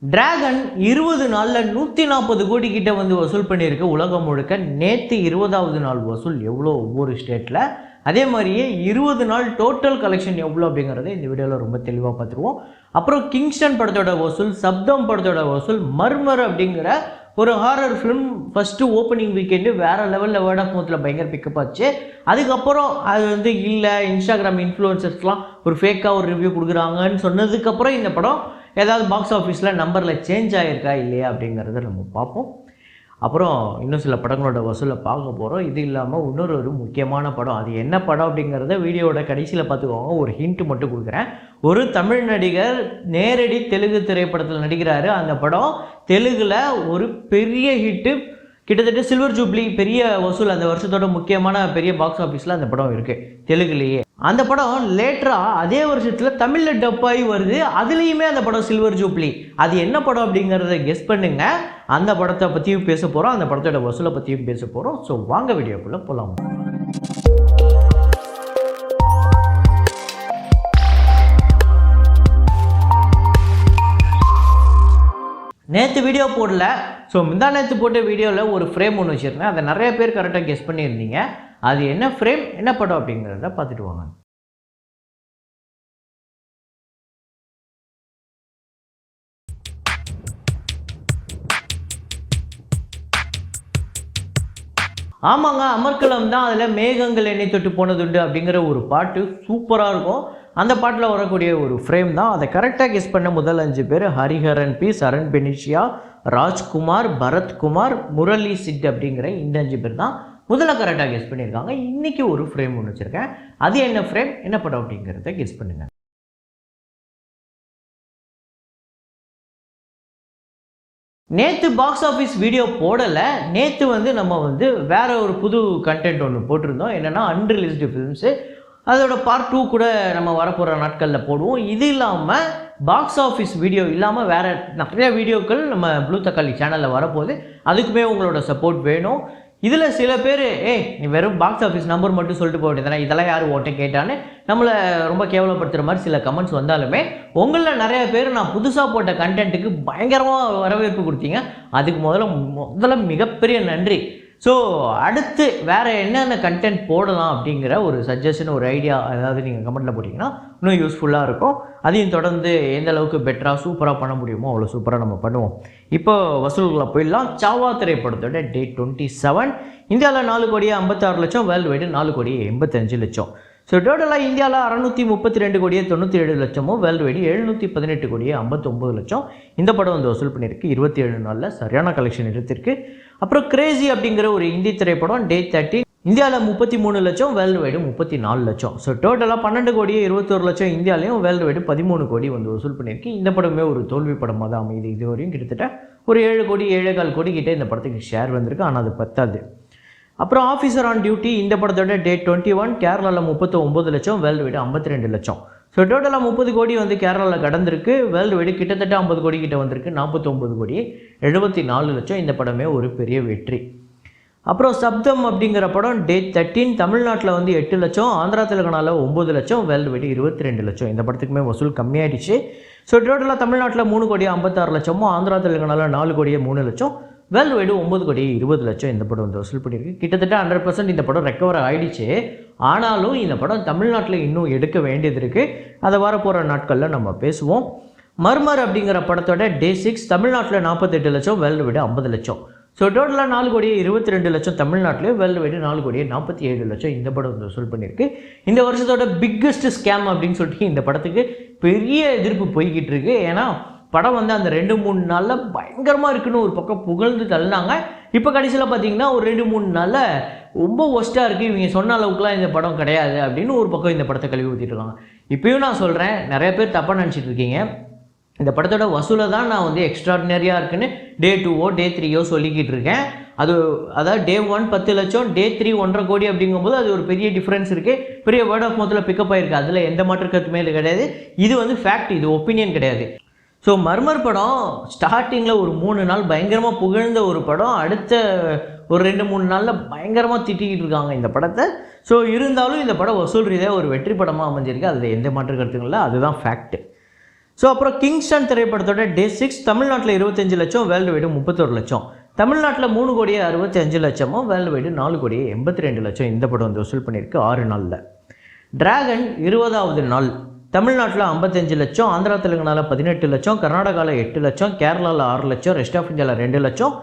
Dragon 20 நாளில் 140 கோடி கிட்ட வந்து வசூல் பண்ணியிருக்கு உலகம் முழுக்க. நேற்று 20வது நாள் வசூல் எவ்வளோ ஒவ்வொரு ஸ்டேட்டில், அதே மாதிரியே 20 நாள் டோட்டல் கலெக்ஷன் எவ்வளோ அப்படிங்கிறத இந்த வீடியோவில் ரொம்ப தெளிவாக பார்த்துருவோம். அப்புறம் கிங்ஸ்டன் படத்தோட வசூல், சப்தம் படத்தோட வசூல், மர்மர் அப்படிங்கிற ஒரு horror film first opening weekend வேறு லெவலில் வேர்ட் ஆஃப் மவுத்தில் பயங்கர பிக்கப் ஆச்சு. அதுக்கப்புறம் அது வந்து இல்லை, இன்ஸ்டாகிராம் இன்ஃப்ளூயன்சர்ஸ்லாம் ஒரு ஃபேக்காக ஒரு ரிவ்யூ கொடுக்குறாங்கன்னு சொன்னதுக்கப்புறம் இந்த படம் ஏதாவது பாக்ஸ் ஆஃபீஸில் நம்பரில் சேஞ்ச் ஆகிருக்கா இல்லையா அப்படிங்கிறத நம்ம பார்ப்போம். அப்புறம் இன்னும் சில படங்களோட வசூலை பார்க்க போகிறோம். இது இல்லாமல் இன்னொரு முக்கியமான படம், அது என்ன படம் அப்படிங்கிறத வீடியோட கடைசியில் பார்த்துக்கோங்க. ஒரு ஹிண்ட் மட்டும் கொடுக்குறேன். ஒரு தமிழ் நடிகர் நேரடி தெலுங்கு திரைப்படத்தில் நடிக்கிறாரு. அந்த படம் தெலுங்கில் ஒரு பெரிய ஹிட்டு, கிட்டத்தட்ட சில்வர் ஜூப்ளி பெரிய வசூல், அந்த வருஷத்தோட முக்கியமான பெரிய பாக்ஸ் ஆஃபீஸில் அந்த படம் இருக்குது தெலுங்குலேயே. அந்த படம் லேட்டராக அதே வருஷத்தில் தமிழில் டப்பாகி வருது. அதுலேயுமே அந்த படம் சில்வர் ஜூப்ளி. அது என்ன படம் அப்படிங்கிறத கெஸ் பண்ணுங்க. அந்த படத்தை பற்றியும் பேச போகிறோம், அந்த படத்தோட வசூலை பற்றியும் பேச போகிறோம். ஸோ வாங்க வீடியோக்குள்ளே போகலாம். நேற்று வீடியோ போடல, ஸோ முந்தா நேற்று போட்ட வீடியோவில் ஒரு ஃப்ரேம் ஒன்று வச்சுருந்தேன். அதை நிறைய பேர் கரெக்டாக கெஸ் பண்ணியிருந்தீங்க. அது என்ன ஃப்ரேம், என்ன படம் அப்படிங்கிறத பார்த்துட்டு வாங்க. ஆமாங்க, அமர்கலம் தான். அதில் மேகங்கள் என்னை தொட்டு போனதுண்டு அப்படிங்கிற ஒரு பாட்டு சூப்பராக இருக்கும். அந்த பாட்டில் வரக்கூடிய ஒரு ஃப்ரேம் தான். அதை கரெக்டாக கெஸ் பண்ண முதல் 5 பேர் ஹரிஹரன் பி, சரண் பெனிஷியா, ராஜ்குமார், பரத்குமார், முரளி சிட் அப்படிங்கிற இந்த 5 பேர் தான் முதல்ல கரெக்டாக கெஸ் பண்ணியிருக்காங்க. இன்றைக்கி ஒரு ஃப்ரேம் ஒன்று வச்சுருக்கேன். அது என்ன ஃப்ரேம், என்ன படம் அப்படிங்கிறத கெஸ் பண்ணுங்கள். நேற்று பாக்ஸ் ஆஃபீஸ் வீடியோ போடலை. நேற்று வந்து நம்ம வந்து வேறு ஒரு புது கண்டென்ட் ஒன்று போட்டிருந்தோம். என்னென்னா அன்ரிலீஸ்டு ஃபிலிம்ஸு. அதோட பார்ட் 2 கூட நம்ம வரப்போகிற நாட்களில் போடுவோம். இது இல்லாமல் பாக்ஸ் ஆஃபீஸ் வீடியோ இல்லாமல் வேறு நிறைய வீடியோக்கள் நம்ம ப்ளூ தக்காளி சேனலில் வரப்போகுது. அதுக்குமே உங்களோட சப்போர்ட் வேணும். இதில் சில பேர் நீ வெறும் பாக்ஸ் ஆஃபீஸ் நம்பர் மட்டும் சொல்லிட்டு போக வேண்டியதானே, இதெல்லாம் யார் ஓட்ட கேட்டான்னு நம்மளை ரொம்ப கேவலப்படுத்துகிற மாதிரி சில கமெண்ட்ஸ் வந்தாலுமே, உங்களில் நிறைய பேர் நான் புதுசாக போட்ட கண்டென்ட்டுக்கு பயங்கரமாக வரவேற்பு கொடுத்தீங்க. அதுக்கு முதல்ல மிகப்பெரிய நன்றி. ஸோ அடுத்து வேறு என்னென்ன கண்டென்ட் போடலாம் அப்படிங்கிற ஒரு சஜஷன், ஒரு ஐடியா ஏதாவது நீங்கள் கமெண்ட்டில் போட்டிங்கன்னா இன்னும் யூஸ்ஃபுல்லாக இருக்கும். அதையும் தொடர்ந்து எந்த அளவுக்கு பெட்டராக சூப்பராக பண்ண முடியுமோ அவ்வளோ சூப்பராக நம்ம பண்ணுவோம். இப்போ வசூல்களை போயிடலாம். சாவா திரைப்படத்தோட டேட் 27. இந்தியாவில் 4,56,00,000, வேர்ல்டு வைடு 4,85,00,000. ஸோ டோட்டலாக இந்தியாவில் 632,97,00,000, வேர்ல்டு வைடு 718,59,00,000 இந்த படம் வந்து வசூல் பண்ணியிருக்கு. 27 நாளில் சரியான கலெக்ஷன் எடுத்திருக்கு. அப்புறம் கிரேசி அப்படிங்கிற ஒரு இந்தி திரைப்படம் டே 30 இந்தியாவில் 33,00,000, வேர்ல்டு வைடு 34,00,000. ஸோ டோட்டலாக 12,21,00,000 இந்தியாவிலையும், வேர்ல்டு வைடு 13 கோடி வந்து வசூல் பண்ணியிருக்கு. இந்த படமே ஒரு தோல்வி படமாக தான் அமையுது. இதுவரையும் கிட்டத்தட்ட ஒரு 7 கோடி 7.25 கோடி கிட்டே இந்த படத்துக்கு ஷேர் வந்திருக்கு. ஆனால் அது பத்தாது. அப்புறம் ஆஃபீஸர் ஆன் டியூட்டி இந்த படத்தோட டேட் 21 கேரளாவில் 39,00,000, வேர்ல்டு வைடு 52,00,000. ஸோ டோட்டலாக 30 கோடி வந்து கேரளாவில் கடந்திருக்கு. வேர்ல்டு வைடு கிட்டத்தட்ட 50 கோடி கிட்ட வந்திருக்கு. 49 கோடி 74,00,000 இந்த படமே ஒரு பெரிய வெற்றி. அப்புறம் சப்தம் அப்படிங்கிற படம் டேட் 13 தமிழ்நாட்டில் வந்து 8,00,000, ஆந்திரா தெலுங்கானாவில் 9,00,000, வேர்ல்டு வைடு 22,00,000. இந்த படத்துக்குமே வசூல் கம்மியாயிடுச்சு. ஸோ டோட்டலாக தமிழ்நாட்டில் 3 கோடி 56,00,000, ஆந்திரா தெலுங்கானாவில் 4 கோடி 3,00,000, வேர்ல்டு வைடு 9 கோடி 20,00,000 இந்த படம் வந்து வசூல் பண்ணியிருக்கு. கிட்டத்தட்ட 100% இந்த படம் ரெக்கவர் ஆகிடுச்சு. ஆனாலும் இந்த படம் தமிழ்நாட்டில் இன்னும் எடுக்க வேண்டியது இருக்குது. அதை வரப்போகிற நாட்களில் நம்ம பேசுவோம். மர்மர் அப்படிங்கிற படத்தோட டே 6 தமிழ்நாட்டில் 48,00,000, வேர்ல்டு வைடு 50,00,000. ஸோ டோட்டலாக 4 கோடி 22,00,000 தமிழ்நாட்டிலே, வேர்ல்டு வைடு 4 கோடி 47,00,000 இந்த படம் வந்து வசூல் பண்ணியிருக்கு. இந்த வருஷத்தோட பிக்கஸ்ட் ஸ்கேம் அப்படின்னு சொல்லிட்டு இந்த படத்துக்கு பெரிய எதிர்ப்பு போய்கிட்டு இருக்கு. ஏன்னா படம் வந்து அந்த 2-3 நாளில் பயங்கரமாக இருக்குன்னு ஒரு பக்கம் புகழ்ந்து தள்ளினாங்க. இப்போ கடைசியில் பார்த்தீங்கன்னா ஒரு 2-3 நாளில் ரொம்ப ஒஸ்ட்டாக இருக்குது, இவங்க சொன்ன அளவுக்குலாம் இந்த படம் கிடையாது அப்படின்னு ஒரு பக்கம் இந்த படத்தை கழுவி ஊற்றிட்டு இருக்காங்க. இப்போயும் நான் சொல்கிறேன், நிறைய பேர் தப்பாக நினச்சிட்டு இருக்கீங்க. இந்த படத்தோட வசூலை தான் நான் வந்து எக்ஸ்ட்ராடினரியாக இருக்குன்னு டே 2ஓ டே 3ஓ சொல்லிக்கிட்டு இருக்கேன். அதாவது டே 1 10,00,000, டே 3 1.5 கோடி அப்படிங்கும்போது அது ஒரு பெரிய டிஃப்ரென்ஸ் இருக்குது. பெரிய வேர்ட் ஆஃப் மவுத்தில் பிக்கப் ஆகிருக்கு. அதில் எந்த மாற்று கருத்துமே கிடையாது. இது வந்து ஃபேக்ட், இது ஒப்பீனியன் கிடையாது. ஸோ மர்மர் படம் ஸ்டார்டிங்கில் ஒரு 3 நாள் பயங்கரமாக புகழ்ந்த ஒரு படம். அடுத்த ஒரு 2-3 நாளில் பயங்கரமாக திட்டிக்கிட்டு இருக்காங்க இந்த படத்தை. ஸோ இருந்தாலும் இந்த படம் வசூல் ரீதியாக ஒரு வெற்றி படமாக அமைஞ்சிருக்கு. அதில் எந்த மாற்று கருத்துங்களும் இல்லை, அதுதான் ஃபேக்ட்டு. ஸோ அப்புறம் கிங்ஸ்டன் திரைப்படத்தோட டே 6 தமிழ்நாட்டில் 25 லட்சம், வேர்ல்டு வைடு 31 லட்சம். தமிழ்நாட்டில் 3 கோடியே 65 லட்சமும், வேர்ல்டு வைடு 4 கோடியே 82 லட்சம் இந்த படம் வந்து வசூல் பண்ணியிருக்கு 6 நாளில். டிராகன் 20வது நாள் தமிழ்நாட்டில் 55 லட்சம், ஆந்திரா தெலுங்கானாவில் 18 லட்சம், கர்நாடகாவில் 8 லட்சம், கேரளாவில் 6 லட்சம், ரெஸ்ட் ஆஃப் இந்தியாவில் 2 லட்சம்,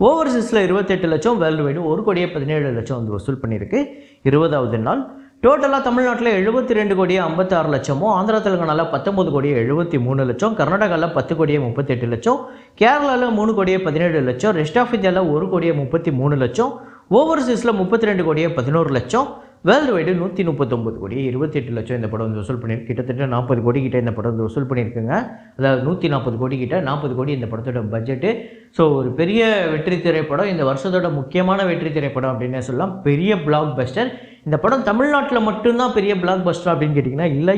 ஓவர்சீஸில் 28 லட்சம், வேர்ல்டு வைடு 1 கோடியே 17 லட்சம் வந்து வசூல் பண்ணியிருக்கு 20வது நாள். டோட்டலாக தமிழ்நாட்டில் 72 கோடியே 56 லட்சமும், ஆந்திரா தெலுங்கானாவில் 19 கோடியே 73 லட்சம், கர்நாடகாவில் 10 கோடியே 38 லட்சம், கேரளாவில் 3 கோடியே 17 லட்சம், ரெஸ்ட் ஆஃப் இந்தியாவில் 1 கோடியே 33 லட்சம், ஓவர்சீஸில் 32 கோடியே 11 லட்சம், வேர்ல்டு வைடு 139 கோடி 28 லட்சம் இந்த படம் வந்து வசூல் பண்ணியிருக்கு. கிட்டத்தட்ட 40 கோடி கிட்ட இந்த படம் வந்து வசூல் பண்ணியிருக்குங்க. அதாவது 140 கோடி கிட்ட, 40 கோடி இந்த படத்தோட பட்ஜெட்டு. ஸோ ஒரு பெரிய வெற்றி திரைப்படம், இந்த வருஷத்தோட முக்கியமான வெற்றி திரைப்படம் அப்படின்னே சொல்லலாம். பெரிய பிளாக் பஸ்டர். இந்த படம் தமிழ்நாட்டில் மட்டும்தான் பெரிய பிளாக் பஸ்டர் அப்படின்னு கேட்டிங்கன்னா இல்லை,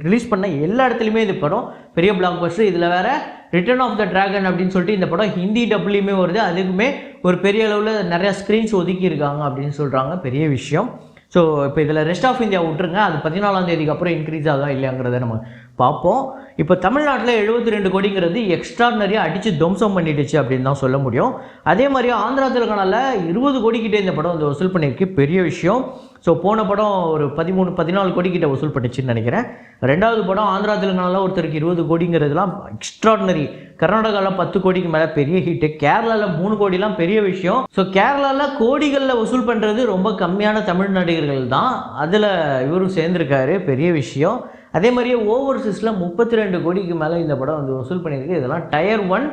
ரிலீஸ் பண்ண எல்லா இடத்துலையுமே இது படம் பெரிய பிளாக் பஸ்டர். இதில் வேறு ரிட்டர்ன் ஆஃப் த டிராகன் அப்படின்னு சொல்லிட்டு இந்த படம் ஹிந்தி டப்லையுமே வருது. அதுக்குமே ஒரு பெரிய அளவில் நிறையா ஸ்க்ரீன்ஸ் ஒதுக்கி இருக்காங்க அப்படின்னு சொல்கிறாங்க. பெரிய விஷயம். ஸோ இப்போ இதில் ரெஸ்ட் ஆஃப் இந்தியா விட்டுருங்க, அது 14ஆம் தேதிக்கு அப்புறம் இன்க்ரீஸ் ஆகுதா இல்லையாங்கிறத நம்ம பார்ப்போம். இப்போ தமிழ்நாட்டில் 72 கோடிங்கிறது எக்ஸ்ட்ரானரியாக அடித்து துவம்சம் பண்ணிடுச்சு அப்படின்னு தான் சொல்ல முடியும். அதே மாதிரி ஆந்திரா தெலுங்கானாவில் 20 கோடிக்கிட்டே இந்த படம் வந்து வசூல் பண்ணியிருக்கு. பெரிய விஷயம். ஸோ போன படம் ஒரு 13-14 கோடிக்கிட்ட வசூல் பண்ணிச்சுன்னு நினைக்கிறேன். ரெண்டாவது படம் ஆந்திரா தெலுங்கானாவில் ஒருத்தருக்கு 20 கோடிங்கிறதுலாம் எக்ஸ்ட்ரானரி. கர்நாடகாவில் 10 கோடிக்கு மேலே பெரிய ஹிட்டு, கேரளாவில் 3 கோடிலாம் பெரிய விஷயம். ஸோ கேரளாவில் கோடிகளில் வசூல் பண்ணுறது ரொம்ப கம்மியான தமிழ் நடிகர்கள் தான், அதில் இவரும் சேர்ந்துருக்காரு, பெரிய விஷயம். அதே மாதிரியே ஓவர்சீஸில் 32 கோடிக்கு மேலே இந்த படம் வந்து வசூல் பண்ணியிருக்கு. இதெல்லாம் டயர் 1,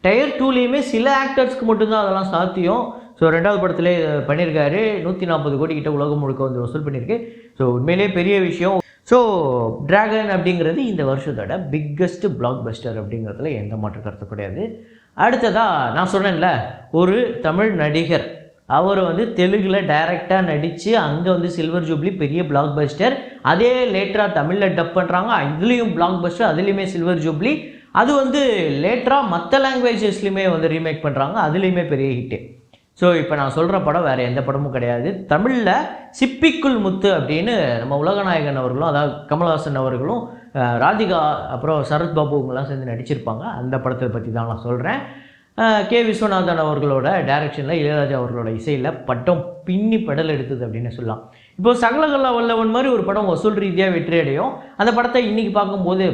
டயர் 2லேயுமே சில ஆக்டர்ஸ்க்கு மட்டும்தான் அதெல்லாம் சாத்தியம். ஸோ ரெண்டாவது படத்துலேயே பண்ணியிருக்காரு. 140 கோடி கிட்ட உலகம் முழுக்க வந்து வசூல் பண்ணியிருக்கு. ஸோ உண்மையிலே பெரிய விஷயம். ஸோ டிராகன் அப்படிங்கிறது இந்த வருஷத்தோட பிக்கஸ்ட் பிளாக் பஸ்டர் அப்படிங்கிறதுல எந்த மாற்று கருத்து கிடையாது. அடுத்ததாக நான் சொன்னேன்ல, ஒரு தமிழ் நடிகர் அவர் வந்து தெலுங்கில் டைரெக்டாக நடித்து அங்கே வந்து சில்வர் ஜூப்ளி பெரிய பிளாக் பஸ்டர். அதே லேட்டராக தமிழில் டப் பண்ணுறாங்க, இதுலேயும் பிளாக் பஸ்டர், அதுலேயுமே சில்வர் ஜூப்ளி. அது வந்து லேட்டராக மற்ற லாங்குவேஜஸ்லையுமே வந்து ரீமேக் பண்ணுறாங்க, அதுலேயுமே பெரிய ஹிட்டு. ஸோ இப்போ நான் சொல்கிற படம் வேறு எந்த படமும் கிடையாது. தமிழில் சிப்பிக்குள் முத்து அப்படின்னு நம்ம உலகநாயகன் அவர்களும், அதாவது கமல்ஹாசன் அவர்களும், ராதிகா, அப்புறம் சரத் பாபு இவங்கெல்லாம் சேர்ந்து நடிச்சிருப்பாங்க. அந்த படத்தை பற்றி தான் நான் சொல்கிறேன். கே விஸ்வநாதன் அவர்களோட டைரக்ஷனில், இளையராஜா அவர்களோட இசையில் படம் பின்னி பெடல் எடுத்தது அப்படின்னு சொல்லலாம். இப்போ சகலகலா வல்லவன் மாதிரி ஒரு படம் வசூல் ரீதியாக வெற்றி அடையும். அந்த படத்தை இன்றைக்கி பார்க்கும்போது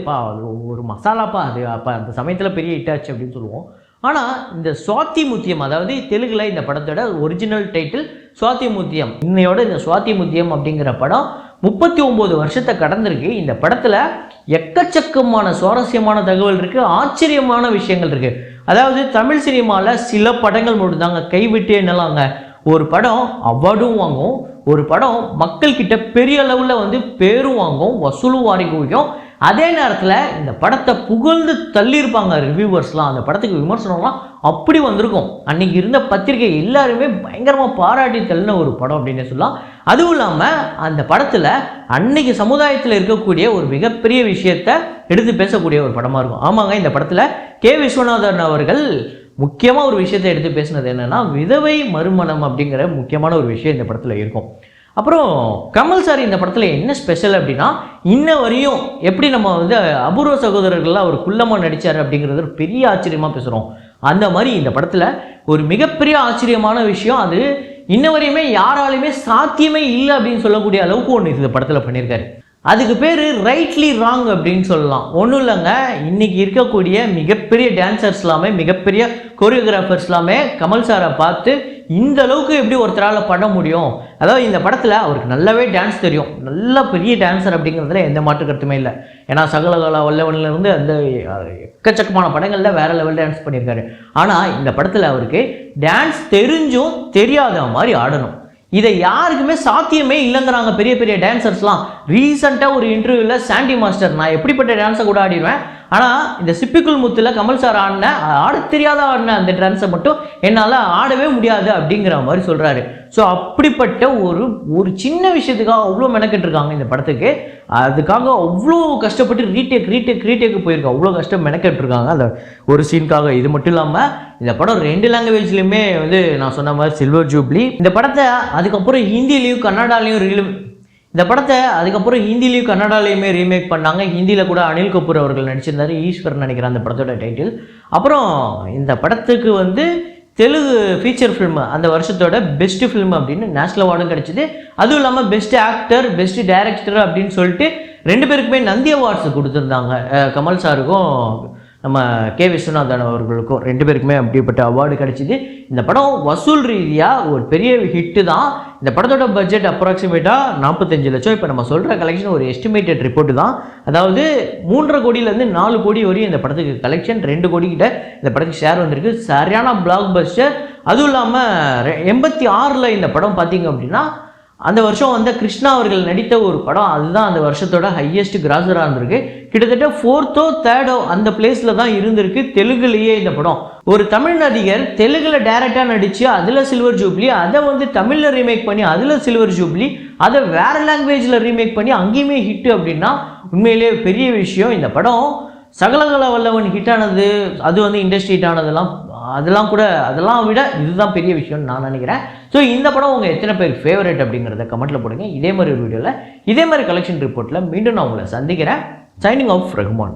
ஒரு மசாலாப்பா, அது அப்போ அந்த சமயத்தில் பெரிய ஹிட்டாச்சு அப்படின்னு சொல்லுவோம். ஆனால் இந்த சுவாதி முத்தியம், அதாவது தெலுங்கில் இந்த படத்தோட ஒரிஜினல் டைட்டில் சுவாதி முத்தியம், இன்னையோட இந்த சுவாதி முத்தியம் அப்படிங்கிற படம் 39 வருஷத்தை கடந்திருக்கு. இந்த படத்தில் எக்கச்சக்கமான சுவாரஸ்யமான தகவல் இருக்குது, ஆச்சரியமான விஷயங்கள் இருக்குது. அதாவது தமிழ் சினிமாவில் சில படங்கள் மட்டும்தாங்க கைவிட்டே என்னலாங்க, ஒரு படம் அவார்டும் வாங்கும், ஒரு படம் மக்கள்கிட்ட பெரிய அளவில் வந்து பேரும் வாங்கும், வசூலும் வாரி குவிக்கும். அதே நேரத்தில் இந்த படத்தை புகழ்ந்து தள்ளியிருப்பாங்க ரிவ்யூவர்ஸ்லாம். அந்த படத்துக்கு விமர்சனம்லாம் அப்படி வந்திருக்கும். அன்றைக்கி இருந்த பத்திரிகை எல்லாருமே பயங்கரமாக பாராட்டி தள்ளின ஒரு படம் அப்படின்னு சொல்லலாம். அதுவும் இல்லாமல் அந்த படத்தில் அன்னைக்கு சமுதாயத்தில் இருக்கக்கூடிய ஒரு மிகப்பெரிய விஷயத்தை எடுத்து பேசக்கூடிய ஒரு படமாக இருக்கும். ஆமாங்க, இந்த படத்தில் கே விஸ்வநாதன் அவர்கள் முக்கியமாக ஒரு விஷயத்தை எடுத்து பேசினது என்னென்னா, விதவை மறுமணம் அப்படிங்கிற முக்கியமான ஒரு விஷயம் இந்த படத்தில் இருக்கும். அப்புறம் கமல் சார் இந்த படத்தில் என்ன ஸ்பெஷல் அப்படின்னா, இன்ன வரையும் எப்படி நம்ம வந்து அபூர்வ சகோதரர்கள்லாம் ஒரு குள்ளமாக நடித்தார் அப்படிங்கிறது ஒரு பெரிய ஆச்சரியமாக பேசுகிறோம். அந்த மாதிரி இந்த படத்தில் ஒரு மிகப்பெரிய ஆச்சரியமான விஷயம், அது இன்ன வரையுமே யாராலையுமே சாத்தியமே இல்லை அப்படின்னு சொல்லக்கூடிய அளவுக்கு ஒன்று இந்த படத்தில் பண்ணியிருக்காரு. அதுக்கு பேர் ரைட்லி ராங் அப்படின்னு சொல்லலாம். ஒன்றும் இல்லைங்க, இன்றைக்கி இருக்கக்கூடிய மிகப்பெரிய டான்சர்ஸ் எல்லாமே, மிகப்பெரிய கோரியோகிராஃபர்ஸ் எல்லாமே கமல் சாரை பார்த்து இந்த அளவுக்கு எப்படி ஒருத்தரால் பண்ண முடியும். அதாவது இந்த படத்தில் அவருக்கு நல்லாவே டான்ஸ் தெரியும், நல்ல பெரிய டான்ஸர் அப்படிங்கிறதுல எந்த மாற்று கருத்துமே இல்லை. ஏன்னா சகலகலா வல்லவன்லேருந்து அந்த எக்கச்சக்கமான படங்களில் வேறு லெவல் டான்ஸ் பண்ணியிருக்காரு. ஆனால் இந்த படத்தில் அவருக்கு டான்ஸ் தெரிஞ்சும் தெரியாத மாதிரி ஆடணும். இதை யாருக்குமே சாத்தியமே இல்லைங்கிறாங்க பெரிய பெரிய டான்சர்ஸ்லாம். ரீசெண்டாக ஒரு இன்டர்வியூவில் சாண்டி மாஸ்டர், நான் எப்படிப்பட்ட டான்ஸை கூட ஆடிடுவேன், ஆனால் இந்த சிப்பிக்குள் முத்தில் கமல் சார் ஆட தெரியாத ஆடின அந்த டான்ஸை மட்டும் என்னால் ஆடவே முடியாது அப்படிங்கிற மாதிரி சொல்கிறாரு. ஸோ அப்படிப்பட்ட ஒரு சின்ன விஷயத்துக்காக அவ்வளோ மெனக்கெட்டுருக்காங்க இந்த படத்துக்கு. அதுக்காக அவ்வளோ கஷ்டப்பட்டு ரீடேக்கு போயிருக்காங்க, அவ்வளோ கஷ்டம் மெனக்கெட்டுருக்காங்க அந்த ஒரு சீனுக்காக. இது மட்டும் இல்லாமல் இந்த படம் 2 லாங்குவேஜ்லையுமே வந்து நான் சொன்ன மாதிரி சில்வர் ஜூப்ளி. இந்த படத்தை அதுக்கப்புறம் ஹிந்திலையும் கன்னடாலையும் இந்த படத்தை அதுக்கப்புறம் ஹிந்திலையும் கன்னடாலையுமே ரீமேக் பண்ணாங்க. ஹிந்தியில் கூட அனில் கபூர் அவர்கள் நடிச்சிருந்தார். ஈஸ்வர் நினைக்கிறேன் அந்த படத்தோட டைட்டில். அப்புறம் இந்த படத்துக்கு வந்து தெலுங்கு ஃபீச்சர் ஃபிலிம் அந்த வருஷத்தோட பெஸ்ட் ஃபிலிம் அப்படின்னு நேஷனல் அவார்டும் கிடச்சிது. அதுவும் இல்லாமல் பெஸ்ட் ஆக்டர், பெஸ்ட் டைரக்டர் அப்படின்னு சொல்லிட்டு 2 பேருக்குமே நந்தி அவார்ட்ஸ் கொடுத்துருந்தாங்க. கமல் சாருக்கும் நம்ம கே விஸ்வநாதன் அவர்களுக்கும் 2 பேருக்குமே அப்படிப்பட்ட அவார்டு கிடச்சிது. இந்த படம் வசூல் ரீதியாக ஒரு பெரிய ஹிட்டு தான். இந்த படத்தோட பட்ஜெட் அப்ராக்சிமேட்டாக 45 லட்சம். இப்போ நம்ம சொல்கிற கலெக்ஷன் ஒரு எஸ்டிமேட்டட் ரிப்போர்ட் தான். அதாவது 3.5 கோடியிலேருந்து 4 கோடி வரையும் இந்த படத்துக்கு கலெக்ஷன், 2 கோடி கிட்ட இந்த படத்துக்கு ஷேர் வந்திருக்கு. சரியான பிளாக் பஸ்டர். அதுவும் இல்லாமல் 86ல் இந்த படம் பார்த்தீங்க அப்படின்னா அந்த வருஷம் வந்து கிருஷ்ணா அவர்கள் நடித்த ஒரு படம், அதுதான் அந்த வருஷத்தோட ஹையஸ்ட் கிராசராக இருந்திருக்கு. கிட்டத்தட்ட 4th or 3rd அந்த பிளேஸில் தான் இருந்திருக்கு தெலுங்குலேயே இந்த படம். ஒரு தமிழ் நடிகர் தெலுங்கில் டைரக்டாக நடித்து அதில் சில்வர் ஜூப்ளி, அதை வந்து தமிழில் ரீமேக் பண்ணி அதில் சில்வர் ஜூப்ளி, அதை வேறு லாங்குவேஜில் ரீமேக் பண்ணி அங்கேயுமே ஹிட்டு அப்படின்னா உண்மையிலே பெரிய விஷயம். இந்த படம் சகலகல வல்லவன் ஹிட் ஆனது, அது வந்து இண்டஸ்ட்ரி ஹிட் ஆனதெல்லாம் அதெல்லாம் விட இதுதான் பெரிய விஷயம்னு நான் நினைக்கிறேன். ஸோ இந்த படம் உங்கள் எத்தனை பேர் ஃபேவரட் அப்படிங்கிறத கமெண்ட்டில் போடுங்க. இதே மாதிரி ஒரு வீடியோவில் இதே மாதிரி கலெக்ஷன் ரிப்போர்ட்டில் மீண்டும் நான் உங்களை சந்திக்கிறேன். Signing off Rahman.